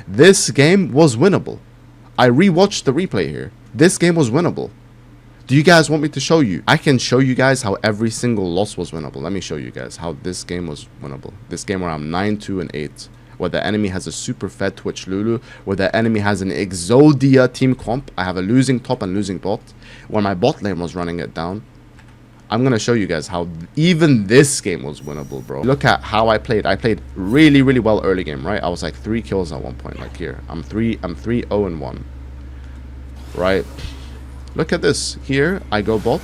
This game was winnable. I rewatched the replay here. This game was winnable. Do you guys want me to show you? I can show you guys how every single loss was winnable. Let me show you guys how this game was winnable. This game where I'm 9-2 and 8. Where the enemy has a super fed Twitch Lulu. Where the enemy has an Exodia team comp. I have a losing top and losing bot. When my bot lane was running it down. I'm going to show you guys how even this game was winnable, bro. Look at how I played. I played really, really well early game, right? I was like 3 kills at one point, like here. I'm 3-0-1. Right? Look at this. Here, I go bot.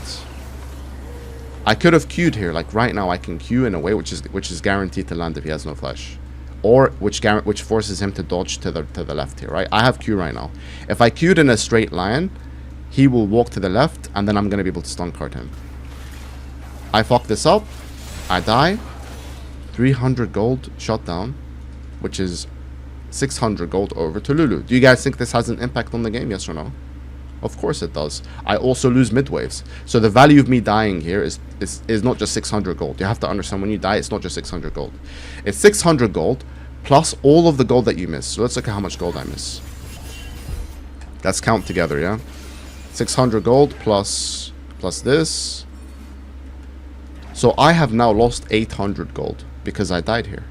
I could have queued here. Like right now, I can queue in a way which is guaranteed to land if he has no flash. Or which forces him to dodge to the left here, right? I have Q right now. If I queued in a straight line, he will walk to the left, and then I'm going to be able to stun card him. I fuck this up. I die. 300 gold shot down, which is 600 gold over to Lulu. Do you guys think this has an impact on the game? Yes or no? Of course it does. I also lose mid waves. So the value of me dying here is not just 600 gold. You have to understand when you die, it's not just 600 gold. It's 600 gold plus all of the gold that you miss. So let's look at how much gold I miss. Let's count together, yeah? 600 gold plus this. So I have now lost 800 gold because I died here.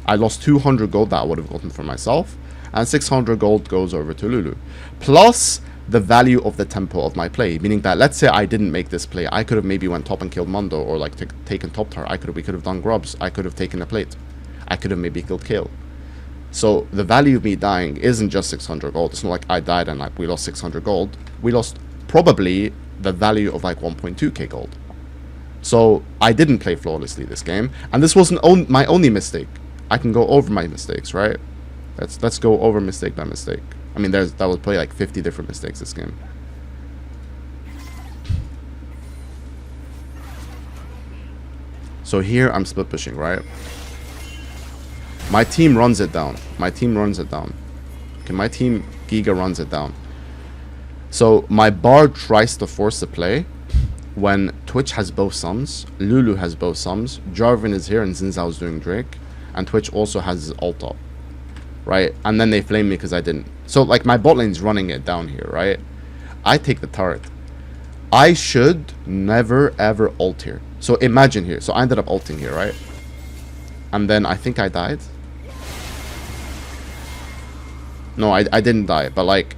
I lost 200 gold that I would have gotten for myself. And 600 gold goes over to Lulu. Plus the value of the tempo of my play, meaning that let's say I didn't make this play, I could have maybe went top and killed Mundo, or like taken top tower. We could have done grubs. I could have taken a plate. I could have maybe killed Kale. So the value of me dying isn't just 600 gold. It's not like I died and like we lost 600 gold. We lost probably the value of like 1.2k gold. So I didn't play flawlessly this game, and this wasn't my only mistake. I can go over my mistakes, right? Let's go over mistake by mistake. I mean, that was probably like 50 different mistakes this game. So here I'm split pushing, right? My team runs it down. Okay, my team Giga runs it down. So my Bard tries to force the play when Twitch has both sums, Lulu has both sums, Jarvan is here and Xin Zhao's doing Drake, and Twitch also has his ult up. Right, and then they flame me because I didn't. So like my bot lane's running it down here, right? I take the turret. I should never ever ult here. So imagine here. So I ended up ulting here, right? And then I think I died. No, I didn't die, but like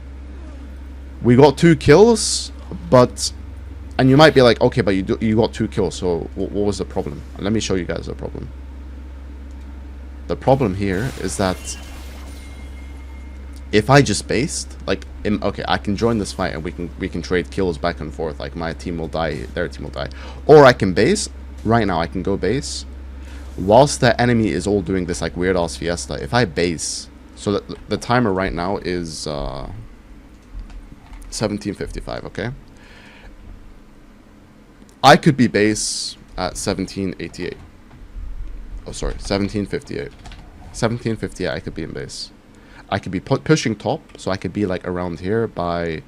we got 2 kills, but and you might be like, okay, but you got 2 kills. So what was the problem? Let me show you guys the problem. The problem here is that if I just based, like, okay, I can join this fight and we can trade kills back and forth. Like my team will die, their team will die, or I can base. Right now, I can go base, whilst the enemy is all doing this like weird ass fiesta. If I base, so that the timer right now is 17:55. Okay, I could be base at 17:88. Oh, sorry, 17:58. 17:58. I could be in base. I could be pushing top, so I could be like around here by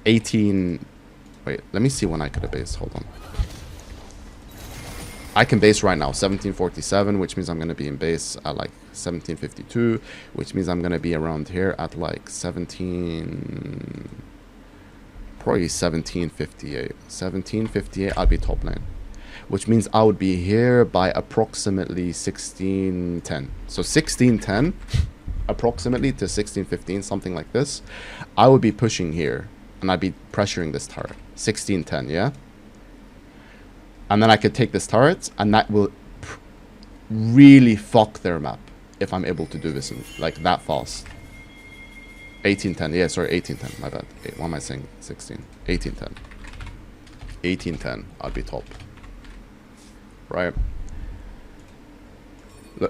18. Wait, let me see when I could have based. Hold on. I can base right now 17:47, which means I'm going to be in base at like 17:52, which means I'm going to be around here at like 17:58. 17:58, I'll be top lane, which means I would be here by approximately 16:10. So 16:10. Approximately to 16:15, something like this. I would be pushing here and I'd be pressuring this turret 16:10, yeah, and then I could take this turret and that will really fuck their map if I'm able to do this in like that fast. 18:10, yeah, sorry, 18:10, my bad. Why am I saying 16? 18:10. 18:10, I'd be top, right?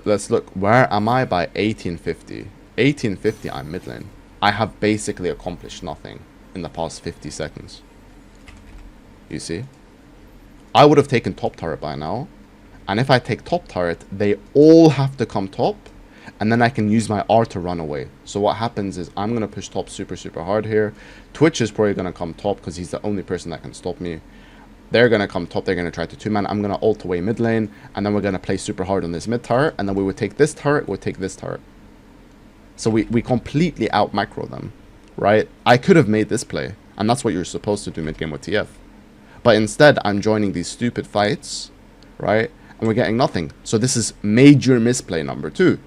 Let's look. Where am I by 18:50? 18:50, I'm mid lane. I have basically accomplished nothing in the past 50 seconds. You see? I would have taken top turret by now. And if I take top turret, they all have to come top. And then I can use my R to run away. So what happens is I'm going to push top super, super hard here. Twitch is probably going to come top because he's the only person that can stop me. They're going to come top. They're going to try to 2-man. I'm going to ult away mid lane. And then we're going to play super hard on this mid turret. And then we would take this turret. We'll take this turret. So we completely out macro them, right? I could have made this play, and that's what you're supposed to do mid game with TF. But instead, I'm joining these stupid fights, right? And we're getting nothing. So this is major misplay number 2.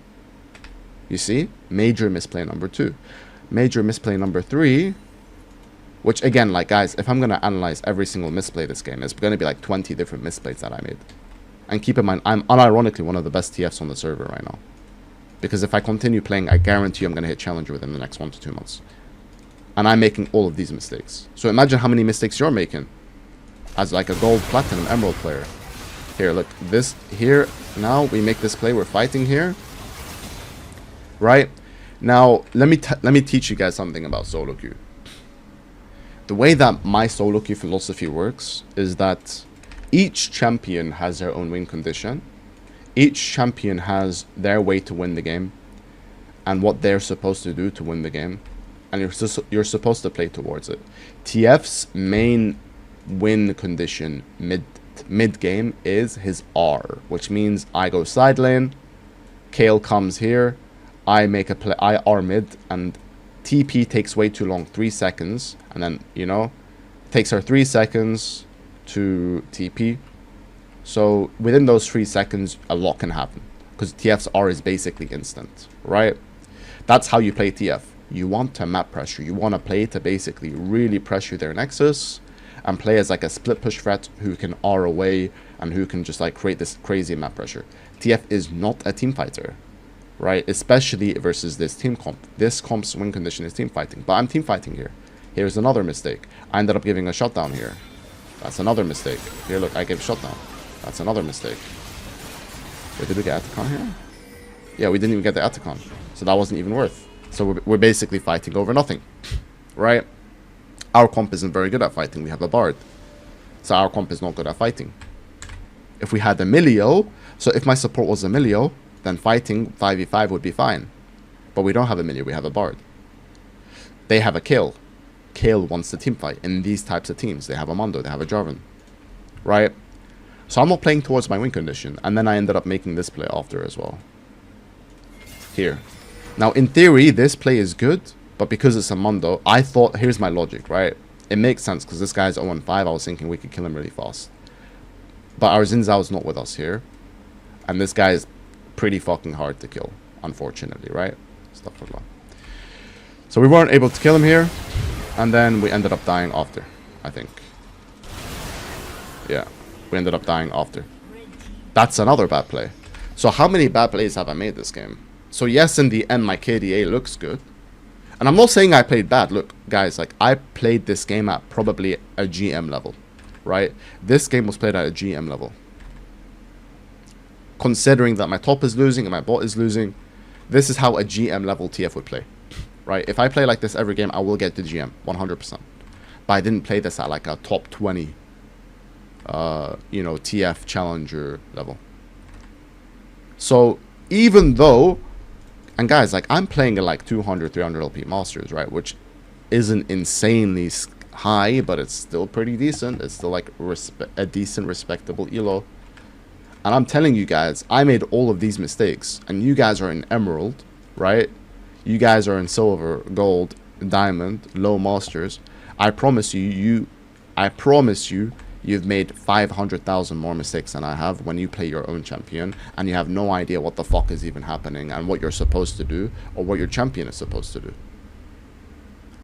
You see? Major misplay number 2. Major misplay number 3, which again, like guys, if I'm going to analyze every single misplay this game, it's going to be like 20 different misplays that I made. And keep in mind, I'm unironically one of the best TFs on the server right now. Because if I continue playing, I guarantee I'm going to hit Challenger within the next 1 to 2 months. And I'm making all of these mistakes. So imagine how many mistakes you're making as like a gold, platinum, emerald player. Here, look, this here, now we make this play, we're fighting here. Right? Now, let me teach you guys something about solo queue. The way that my solo queue philosophy works is that each champion has their own win condition. Each champion has their way to win the game and what they're supposed to do to win the game. And you're supposed to play towards it. TF's main win condition mid game is his R, which means I go side lane, Kayle comes here, I make a play, I R mid, and TP takes way too long, 3 seconds, and then, you know, it takes her 3 seconds to TP. So within those 3 seconds, a lot can happen because TF's R is basically instant, right? That's how you play TF. You want to map pressure. You want to play to basically really pressure their nexus and play as like a split push threat who can R away and who can just like create this crazy map pressure. TF is not a team fighter, right? Especially versus this team comp. This comp's win condition is team fighting, but I'm team fighting here. Here's another mistake. I ended up giving a shutdown here. That's another mistake. Here, look, I gave shutdown. That's another mistake. Wait, did we get Atacon here? Yeah, we didn't even get the Atacon. So that wasn't even worth. So we're basically fighting over nothing, right? Our comp isn't very good at fighting. We have a Bard. So our comp is not good at fighting. If we had Emilio, so if my support was Emilio, then fighting 5v5 would be fine. But we don't have Emilio, we have a Bard. They have a Kayle. Kayle wants the team fight. In these types of teams, they have a Mundo, they have a Jarvan, right? So I'm not playing towards my win condition. And then I ended up making this play after as well. Here. Now, in theory, this play is good. But because it's a Mundo, I thought, here's my logic, right? It makes sense because this guy's 0-5. I was thinking we could kill him really fast. But our Xin Zhao is not with us here. And this guy is pretty fucking hard to kill, unfortunately, right? Astaghfirullah. So we weren't able to kill him here. And then we ended up dying after, I think. Yeah, we ended up dying after. That's another bad play. So how many bad plays have I made this game? So yes, in the end, my KDA looks good. And I'm not saying I played bad. Look, guys, like I played this game at probably a GM level, right? This game was played at a GM level. Considering that my top is losing and my bot is losing, this is how a GM level TF would play, right? If I play like this every game, I will get the GM, 100%. But I didn't play this at like a top 20, you know, TF challenger level. So even though... And guys, like I'm playing at like 200, 300 LP Masters, right? Which isn't insanely high, but it's still pretty decent. It's still like a decent, respectable elo. And I'm telling you guys, I made all of these mistakes. And you guys are in Emerald, right? You guys are in Silver, Gold, Diamond, Low Masters. I promise you, you've made 500,000 more mistakes than I have when you play your own champion and you have no idea what the fuck is even happening and what you're supposed to do or what your champion is supposed to do.